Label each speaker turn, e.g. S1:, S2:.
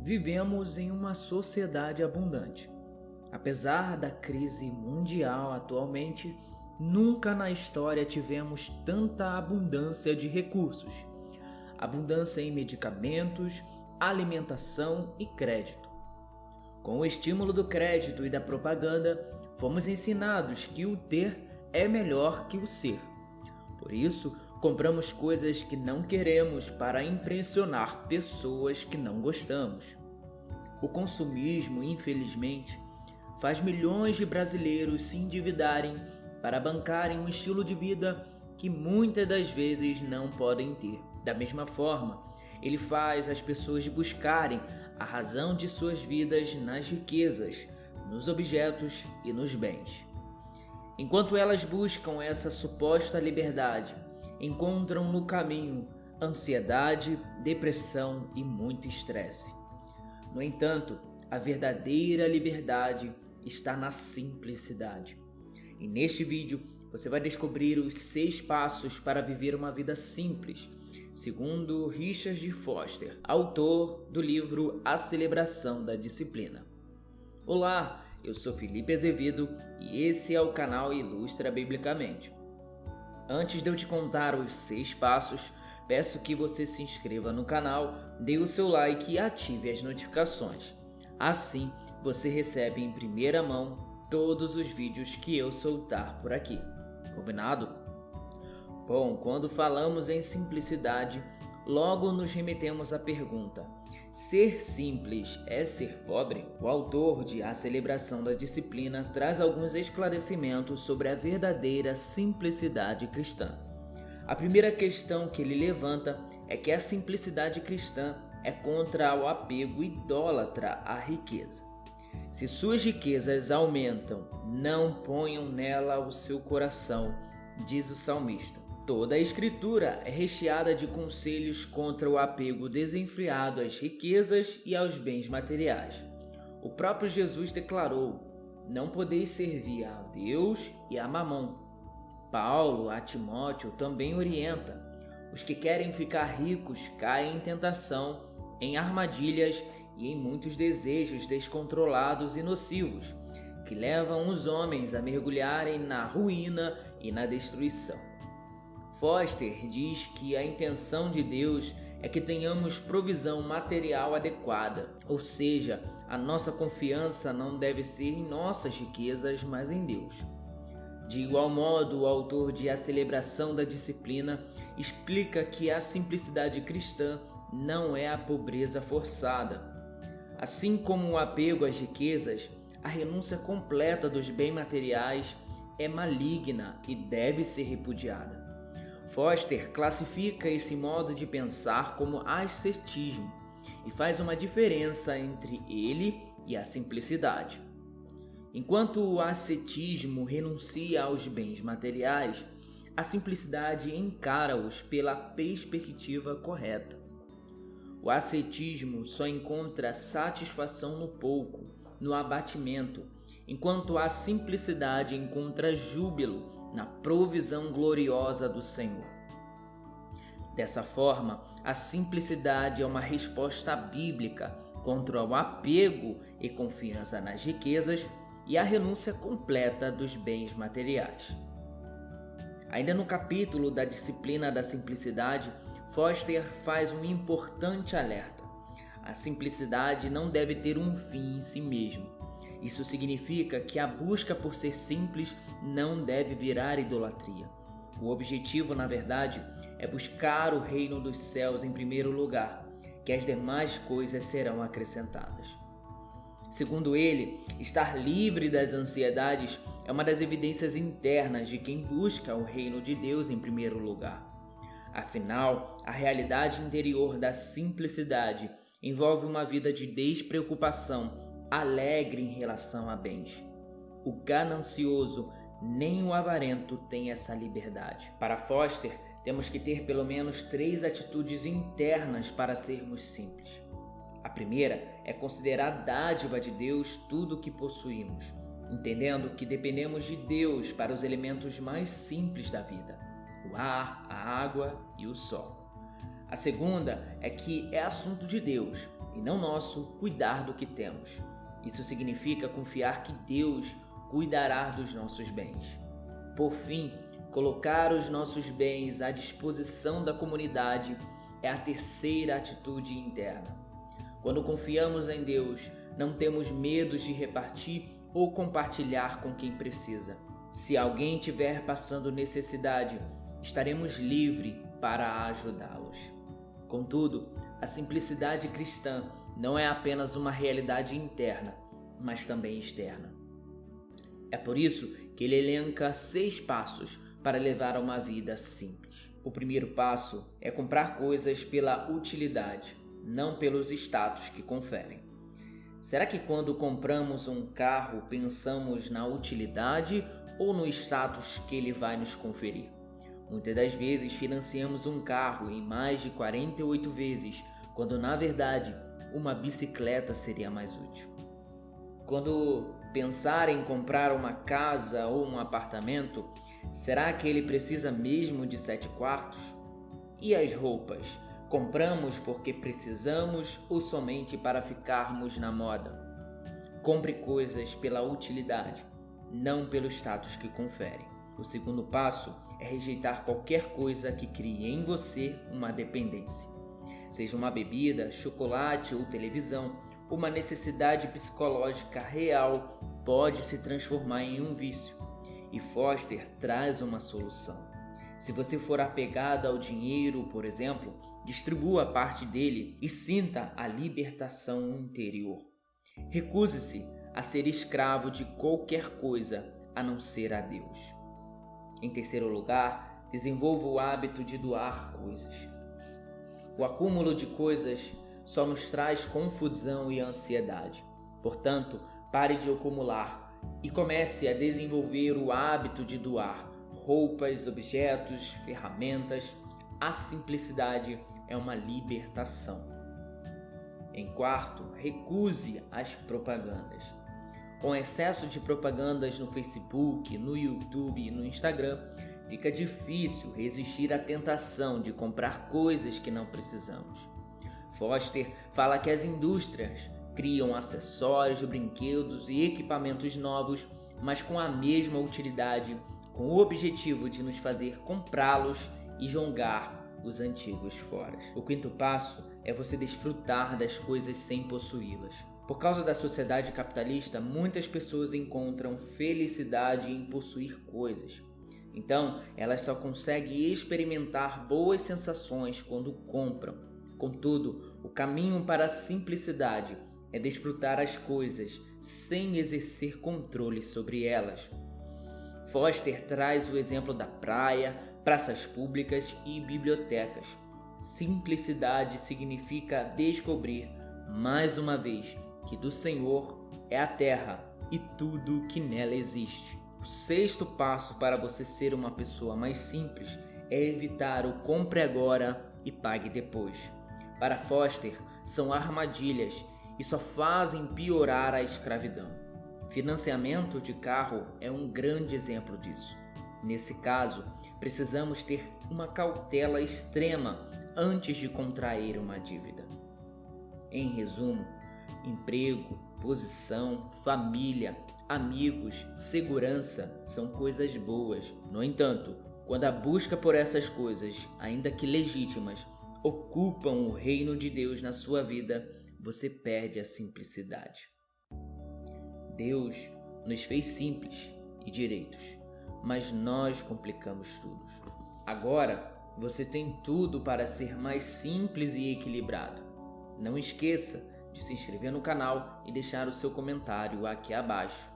S1: Vivemos em uma sociedade abundante. Apesar da crise mundial atualmente, nunca na história tivemos tanta abundância de recursos. Abundância em medicamentos, alimentação e crédito. Com o estímulo do crédito e da propaganda, fomos ensinados que o ter é melhor que o ser. Por isso, compramos coisas que não queremos para impressionar pessoas que não gostamos. O consumismo, infelizmente, faz milhões de brasileiros se endividarem para bancarem um estilo de vida que muitas das vezes não podem ter. Da mesma forma, ele faz as pessoas buscarem a razão de suas vidas nas riquezas, nos objetos e nos bens. Enquanto elas buscam essa suposta liberdade, encontram no caminho ansiedade, depressão e muito estresse. No entanto, a verdadeira liberdade está na simplicidade. E neste vídeo você vai descobrir os 6 passos para viver uma vida simples, segundo Richard Foster, autor do livro A Celebração da Disciplina. Olá, eu sou Felipe Azevedo e esse é o canal Ilustra Biblicamente. Antes de eu te contar os 6 passos, peço que você se inscreva no canal, dê o seu like e ative as notificações. Assim, você recebe em primeira mão todos os vídeos que eu soltar por aqui. Combinado? Bom, quando falamos em simplicidade, logo nos remetemos à pergunta: ser simples é ser pobre? O autor de A Celebração da Disciplina traz alguns esclarecimentos sobre a verdadeira simplicidade cristã. A primeira questão que ele levanta é que a simplicidade cristã é contra o apego idólatra à riqueza. Se suas riquezas aumentam, não ponham nela o seu coração, diz o salmista. Toda a Escritura é recheada de conselhos contra o apego desenfreado às riquezas e aos bens materiais. O próprio Jesus declarou: não podeis servir a Deus e a Mamon. Paulo a Timóteo também orienta: os que querem ficar ricos caem em tentação, em armadilhas e em muitos desejos descontrolados e nocivos, que levam os homens a mergulharem na ruína e na destruição. Foster diz que a intenção de Deus é que tenhamos provisão material adequada, ou seja, a nossa confiança não deve ser em nossas riquezas, mas em Deus. De igual modo, o autor de A Celebração da Disciplina explica que a simplicidade cristã não é a pobreza forçada. Assim como o apego às riquezas, a renúncia completa dos bens materiais é maligna e deve ser repudiada. Foster classifica esse modo de pensar como ascetismo e faz uma diferença entre ele e a simplicidade. Enquanto o ascetismo renuncia aos bens materiais, a simplicidade encara-os pela perspectiva correta. O ascetismo só encontra satisfação no pouco, no abatimento, enquanto a simplicidade encontra júbilo na provisão gloriosa do Senhor. Dessa forma, a simplicidade é uma resposta bíblica contra o apego e confiança nas riquezas e a renúncia completa dos bens materiais. Ainda no capítulo da disciplina da simplicidade, Foster faz um importante alerta. A simplicidade não deve ter um fim em si mesmo. Isso significa que a busca por ser simples não deve virar idolatria. O objetivo, na verdade, é buscar o reino dos céus em primeiro lugar, que as demais coisas serão acrescentadas. Segundo ele, estar livre das ansiedades é uma das evidências internas de quem busca o reino de Deus em primeiro lugar. Afinal, a realidade interior da simplicidade envolve uma vida de despreocupação, alegre em relação a bens. O ganancioso nem o avarento tem essa liberdade. Para Foster, temos que ter pelo menos 3 atitudes internas para sermos simples. A primeira é considerar dádiva de Deus tudo o que possuímos, entendendo que dependemos de Deus para os elementos mais simples da vida: o ar, a água e o sol. A segunda é que é assunto de Deus, e não nosso cuidar do que temos. Isso significa confiar que Deus cuidará dos nossos bens. Por fim, colocar os nossos bens à disposição da comunidade é a terceira atitude interna. Quando confiamos em Deus, não temos medo de repartir ou compartilhar com quem precisa. Se alguém estiver passando necessidade, estaremos livres para ajudá-los. Contudo, a simplicidade cristã não é apenas uma realidade interna, mas também externa. É por isso que ele elenca 6 passos para levar a uma vida simples. O primeiro passo é comprar coisas pela utilidade, não pelos status que conferem. Será que quando compramos um carro pensamos na utilidade ou no status que ele vai nos conferir? Muitas das vezes financiamos um carro em mais de 48 vezes, quando na verdade uma bicicleta seria mais útil. Quando pensar em comprar uma casa ou um apartamento, será que ele precisa mesmo de 7 quartos? E as roupas? Compramos porque precisamos ou somente para ficarmos na moda? Compre coisas pela utilidade, não pelo status que confere. O segundo passo é rejeitar qualquer coisa que crie em você uma dependência. Seja uma bebida, chocolate ou televisão, uma necessidade psicológica real pode se transformar em um vício. E Foster traz uma solução. Se você for apegado ao dinheiro, por exemplo, distribua parte dele e sinta a libertação interior. Recuse-se a ser escravo de qualquer coisa a não ser a Deus. Em terceiro lugar, desenvolva o hábito de doar coisas. O acúmulo de coisas só nos traz confusão e ansiedade. Portanto, pare de acumular e comece a desenvolver o hábito de doar roupas, objetos, ferramentas. A simplicidade é uma libertação. Em quarto, recuse as propagandas. Com excesso de propagandas no Facebook, no YouTube e no Instagram, fica difícil resistir à tentação de comprar coisas que não precisamos. Foster fala que as indústrias criam acessórios, brinquedos e equipamentos novos, mas com a mesma utilidade, com o objetivo de nos fazer comprá-los e jogar os antigos fora. O quinto passo é você desfrutar das coisas sem possuí-las. Por causa da sociedade capitalista, muitas pessoas encontram felicidade em possuir coisas. Então, elas só conseguem experimentar boas sensações quando compram. Contudo, o caminho para a simplicidade é desfrutar as coisas sem exercer controle sobre elas. Foster traz o exemplo da praia, praças públicas e bibliotecas. Simplicidade significa descobrir, mais uma vez, que do Senhor é a terra e tudo que nela existe. O sexto passo para você ser uma pessoa mais simples é evitar o compre agora e pague depois. Para Foster, são armadilhas e só fazem piorar a escravidão. Financiamento de carro é um grande exemplo disso. Nesse caso, precisamos ter uma cautela extrema antes de contrair uma dívida. Em resumo, emprego, posição, família, amigos, segurança são coisas boas. No entanto, quando a busca por essas coisas, ainda que legítimas, ocupam o reino de Deus na sua vida, você perde a simplicidade. Deus nos fez simples e direitos, mas nós complicamos tudo. Agora, você tem tudo para ser mais simples e equilibrado. Não esqueça de se inscrever no canal e deixar o seu comentário aqui abaixo.